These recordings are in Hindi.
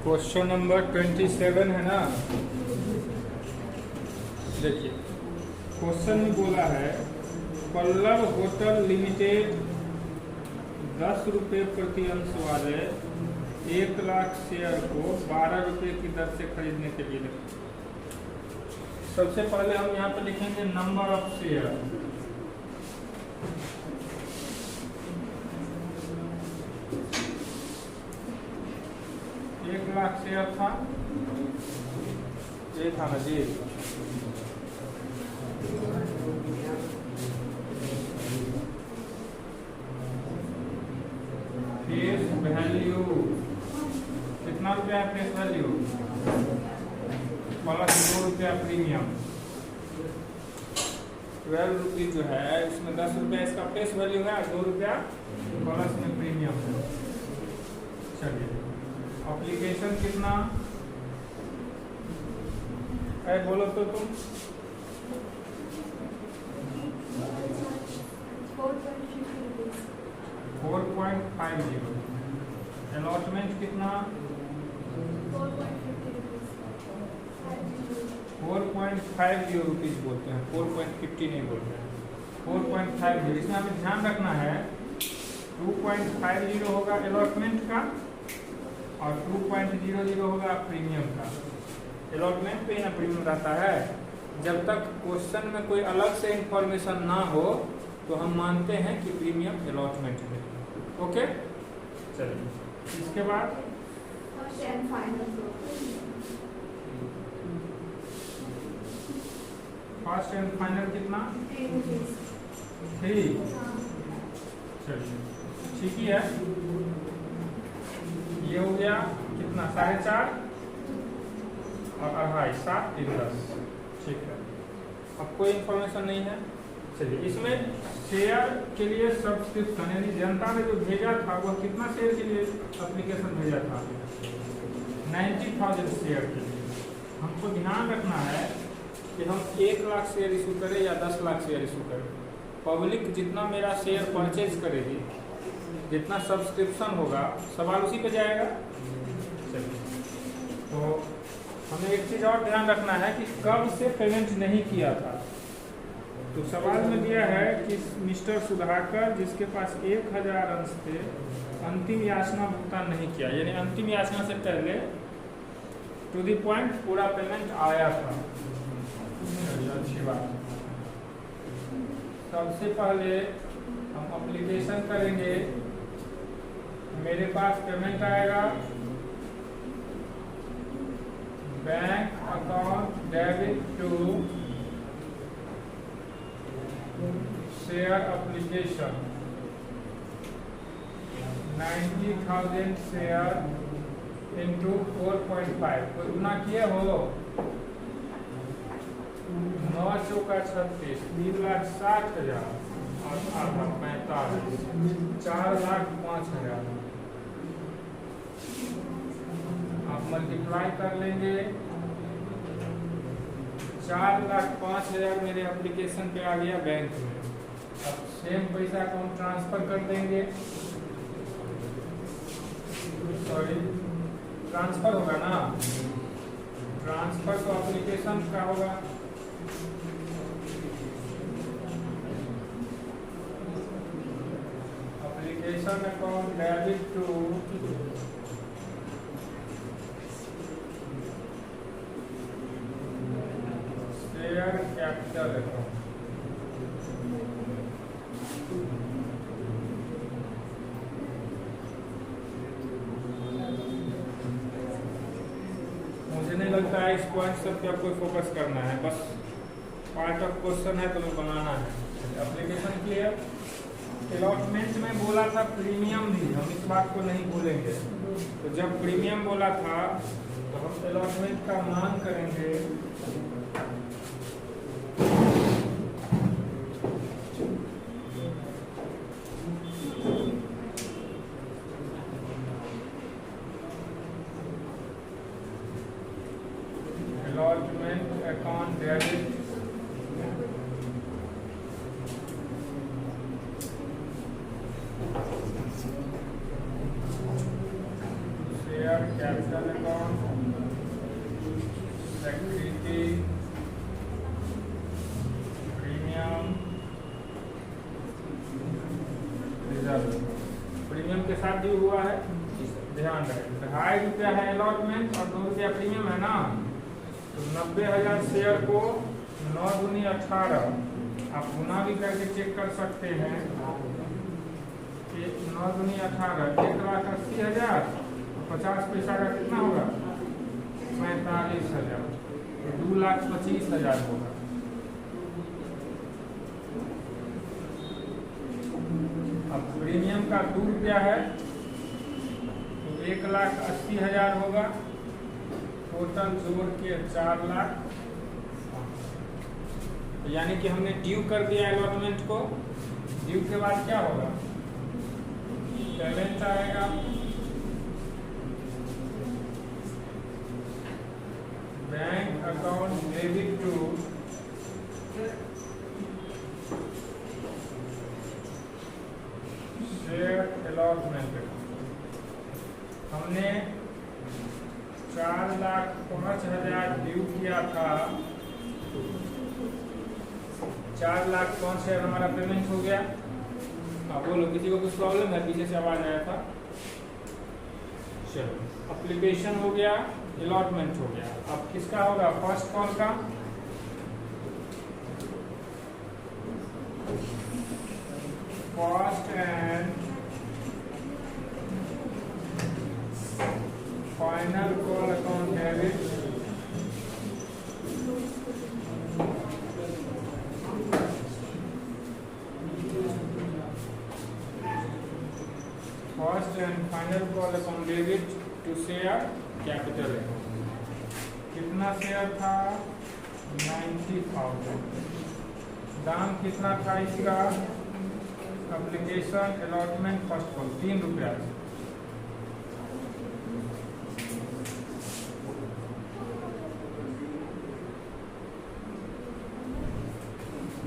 क्वेश्चन नंबर 27 है ना। देखिए क्वेश्चन में बोला है पल्लव होटल लिमिटेड 10 रुपये प्रति अंश वाले 1 लाख शेयर को 12 रुपये की दर से खरीदने के लिए लिखें। सबसे पहले हम यहाँ पे लिखेंगे नंबर ऑफ शेयर। एक लाख शेयर था, ये था ना जी। फेस वैल्यू कितना रुपया है? फेस वैल्यू प्लस 2 रुपया प्रीमियम, 12 रुपये जो है इसमें 10 रुपया इसका फेस वैल्यू है, 2 रुपया प्लस में प्रीमियम है। चलिए एप्लीकेशन कितना है बोलो तो तुम? 4.50। अलॉटमेंट कितना? 4.50 रुपीज बोलते हैं, 4.50 नहीं बोलते हैं, 4.50। इसमें हमें ध्यान रखना है 2.50 होगा अलॉटमेंट का और 2.00 होगा प्रीमियम का। अलॉटमेंट पे ना प्रीमियम रहता है। जब तक क्वेश्चन में कोई अलग से इंफॉर्मेशन ना हो तो हम मानते हैं कि प्रीमियम अलॉटमेंट है। ओके चलिए इसके बाद फर्स्ट एंड फाइनल कितना? 3। चलिए ठीक ही है। ये हो गया कितना? 4.5 और 2.5, 7, 3, 10। ठीक है, अब कोई इंफॉर्मेशन नहीं है। चलिए इसमें शेयर के लिए सब्सक्रिप्शन यानी जनता ने जो भेजा था वह कितना शेयर के लिए एप्लीकेशन भेजा था? 90,000 शेयर के लिए। हमको ध्यान रखना है कि हम 1 लाख शेयर इशू करें या 10 लाख शेयर इशू करें। पब्लिक जितना मेरा शेयर परचेज करेगी, जितना सब्सक्रिप्शन होगा, सवाल उसी पे जाएगा। चलिए तो हमें एक चीज़ और ध्यान रखना है कि कब से पेमेंट नहीं किया था। तो सवाल में दिया है कि मिस्टर सुधाकर जिसके पास 1000 अंश थे अंतिम याचना भुगतान नहीं किया, यानी अंतिम याचना से पहले टू द पॉइंट पूरा पेमेंट आया था। अच्छी बात। सबसे पहले हम एप्लीकेशन करेंगे, मेरे पास पेमेंट आएगा bank account debit to share application 90,000 share into 4.5 को गुना किए हो 9 चौका 36, 3,60,000 और 45, 4,05,000। आप मल्टीप्लाई कर लेंगे, 4,05,000 मेरे एप्लीकेशन पे आ गया बैंक में। अब सेम पैसा को हम ट्रांसफर कर देंगे, सॉरी ट्रांसफर होगा ना, ट्रांसफर तो एप्लीकेशन का होगा। Application account debit to share capital account. मुझे नहीं लगता है इस पॉइंट सब पे आपको फोकस करना है, बस पार्ट ऑफ क्वेश्चन है तो बनाना है। Application clear. अलॉटमेंट में बोला था प्रीमियम भी, हम इस बात को नहीं भूलेंगे। तो जब प्रीमियम बोला था तो हम अलॉटमेंट का मान करेंगे allotment account debit share capital account, security, premium, reserve. Premium के साथ ड्यू हुआ है, ध्यान रखें। 2.5 रुपया है अलॉटमेंट और 2 रुपया प्रीमियम है ना, तो 90,000 शेयर को 9 दूनी 18, आप गुना भी करके चेक कर सकते हैं कि 9 दूनी 18, 1,80,000, 50 पैसा का कितना होगा, 45,000, तो 2,25,000 होगा। अब प्रीमियम का 2 रुपया है तो 1,80,000 होगा, टोटल जोड़ के 4 लाख। तो यानी कि हमने ड्यू कर दिया अलॉटमेंट को। ड्यू के बाद क्या होगा, पेमेंट आएगा, bank account debit to share allotment. हमने 4,05,000 ड्यू किया था, 4,05,000 शेयर हमारा पेमेंट हो गया। अब बोलो, किसी को कुछ प्रॉब्लम है? पीछे से आवाज आया था। चलो, एप्लीकेशन हो गया, अलॉटमेंट हो गया। अब किसका होगा, फर्स्ट कॉल का। First and final call account debit first and final call account debit to share capital account. कितना शेयर था, 90,000। दाम कितना था इसका, एप्लीकेशन अलॉटमेंट फर्स्ट कॉल 3 रुपया।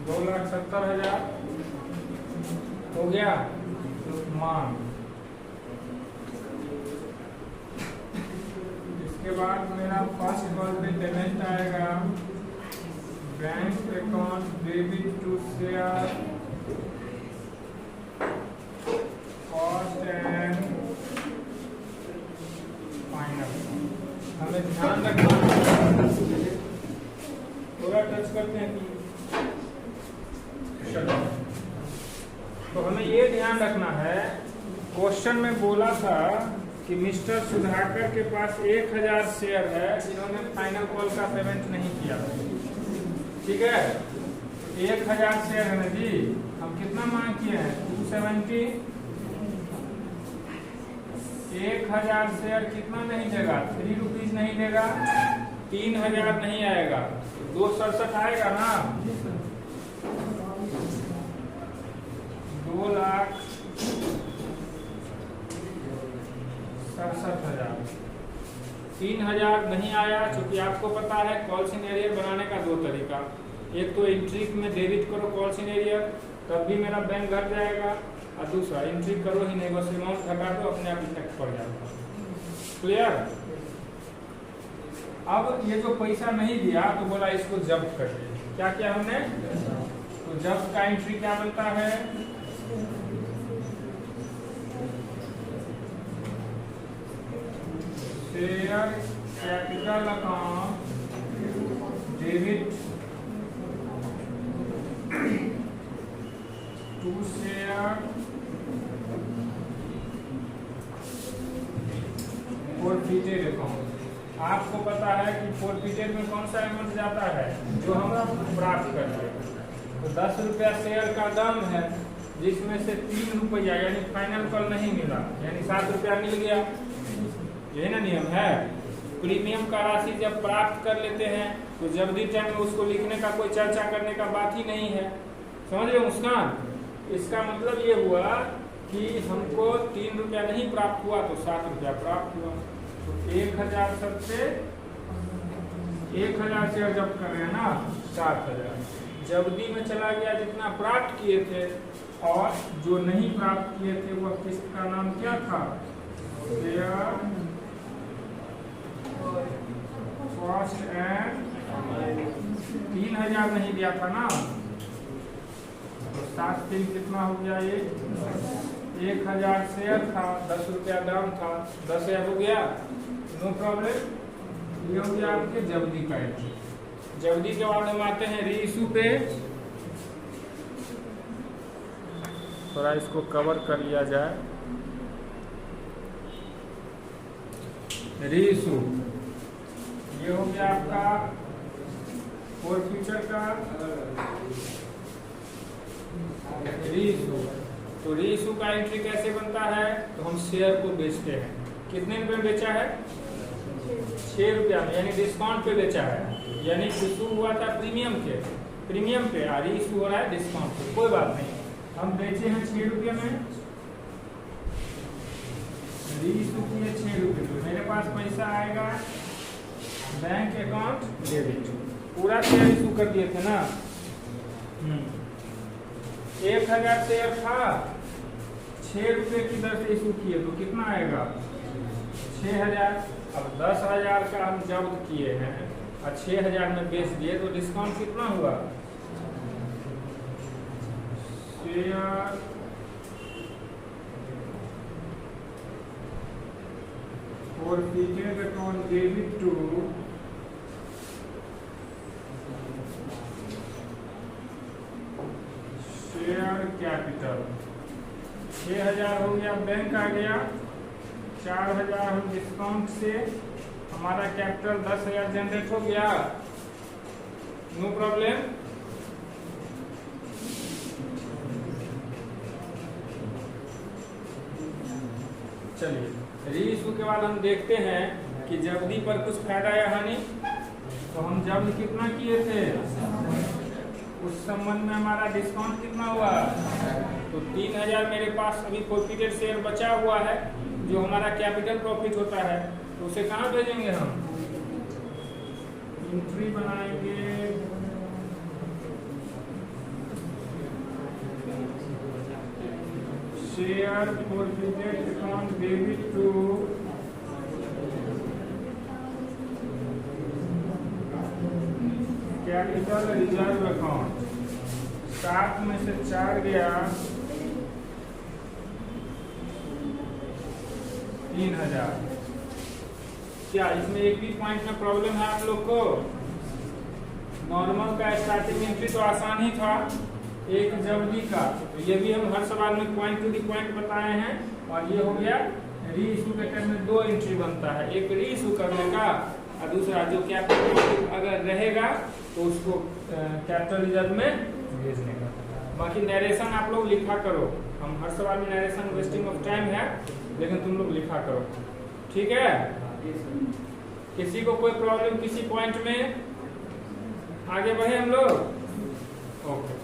दो 2,70,000 हो गया मांग। इसके बाद मेरा फर्स्ट कॉल पे पेमेंट आएगा, bank account debit to share cost and final. हमें ध्यान रखना, थोड़ा टच करते हैं कि तो हमें ये ध्यान रखना है, क्वेश्चन में बोला था कि मिस्टर सुधाकर के पास 1,000 शेयर है जिन्होंने फाइनल कॉल का पेमेंट नहीं किया। ठीक है, 1,000 शेयर है ना जी। हम कितना मांग किए हैं, 270। 1,000 शेयर कितना नहीं देगा, 3 रुपीज नहीं देगा, 3,000 नहीं आएगा, 267 आएगा ना, 2,67,000। 3,000 नहीं आया, क्योंकि आपको पता है कॉल सिनेरियर बनाने का 2 तरीका। एक तो एंट्री में डेबिट करो कॉल सिनेरियर, तब भी मेरा बैंक घट जाएगा, और दूसरा एंट्री करो ही नहीं, बस अमाउंट घटा दो, अपने आप इफेक्ट पड़ जाएगा। क्लियर। अब ये जो पैसा नहीं दिया तो बोला इसको जब्त कर दिया। क्या किया हमने, तो जब्त का एंट्री क्या बनता है, share capital account debit to share forfeited account. आपको पता है कि फोरफिटेड में कौन सा अमाउंट जाता है, जो हम प्राप्त करते हैं। तो 10 रुपया शेयर का दाम है, जिसमें से 3 रुपया यानी फाइनल कॉल नहीं मिला, यानी 7 रुपया मिल गया। यही ना नियम है। प्रीमियम का राशि जब प्राप्त कर लेते हैं तो जब भी टाइम में उसको लिखने का कोई चर्चा करने का बात ही नहीं है। समझ रहे मुस्कान। इसका मतलब ये हुआ कि हमको 3 रुपया नहीं प्राप्त हुआ तो 7 रुपया प्राप्त हुआ। तो 1,000 सबसे 1,000 शेयर जब कर रहे हैं ना, 7,000 जब्दी में चला गया जितना प्राप्त किए थे, और जो नहीं प्राप्त किए थे वह किस्त का नाम क्या था, शेयर कॉस्ट एंड 3000 नहीं दिया था ना, तो 7 दिन कितना हो गया ये 1000 शेयर था, 10 रुपया दाम था, 10,000 हो गया, नो प्रॉब्लम। ये हो गया आपके जब्दी का एंट्री। जब्दी के बाद हम आते हैं रीइशू पे। थोड़ा इसको कवर कर लिया जाए। रीइशू ये हो गया आपका फोर फ्यूचर का रीइशू। तो रीइशू का एंट्री कैसे बनता है, तो हम शेयर को बेचते हैं। कितने रुपए में बेचा है, 6 रुपया में, यानी डिस्काउंट पे बेचा है। यानी इशू हुआ था प्रीमियम पे, और रीइशू हो रहा है डिस्काउंट पे। कोई बात नहीं, हम बेचे हैं 6 रुपये में, रीइशू किए 6 रुपये में। मेरे पास पैसा आएगा बैंक अकाउंट डेबिट, पूरा शेयर इशू कर दिए थे ना। 1000 शेयर था, 6 रुपये की दर से इशू किए, तो कितना आएगा 6000। अब 10,000 का हम जब्त किए हैं और 6,000 में बेच दिए, तो डिस्काउंट कितना हुआ, share forfeited account debit to share capital. 6,000 हो गया, बैंक आ गया, 4,000 हम डिस्काउंट से, हमारा कैपिटल 10,000 जनरेट हो गया, नो प्रॉब्लम। चलिए रीइशू के बाद हम देखते हैं कि जब्दी पर कुछ फायदा या हानि। तो हम जब्द कितना किए थे, उस संबंध में हमारा डिस्काउंट कितना हुआ, तो 3,000 मेरे पास अभी प्रॉफिटेड शेयर बचा हुआ है, जो हमारा कैपिटल प्रॉफिट होता है। तो उसे कहाँ भेजेंगे हम, एंट्री बनाएंगे, share forfeited account debit to capital reserve account. 7 में से 4 गया, 3,000। क्या इसमें एक भी पॉइंट में प्रॉब्लम है आप लोग को? नॉर्मल का स्टार्टिंग एंट्री तो आसान ही था, एक जब्दी का, तो ये भी हम हर सवाल में पॉइंट टू दी पॉइंट बताए हैं। और ये हो गया रीइशू के टाइम में 2 एंट्री बनता है, एक रीइशू करने का और दूसरा जो कैपिटल अगर रहेगा तो उसको कैपिटल रिजर्व में भेजने का। बाकी नरेशन आप लोग लिखा करो, हम हर सवाल में नरेशन वेस्टिंग ऑफ टाइम है, लेकिन तुम लोग लिखा करो, ठीक है। किसी को कोई प्रॉब्लम किसी पॉइंट में, आगे बढ़े हम लोग, ओके।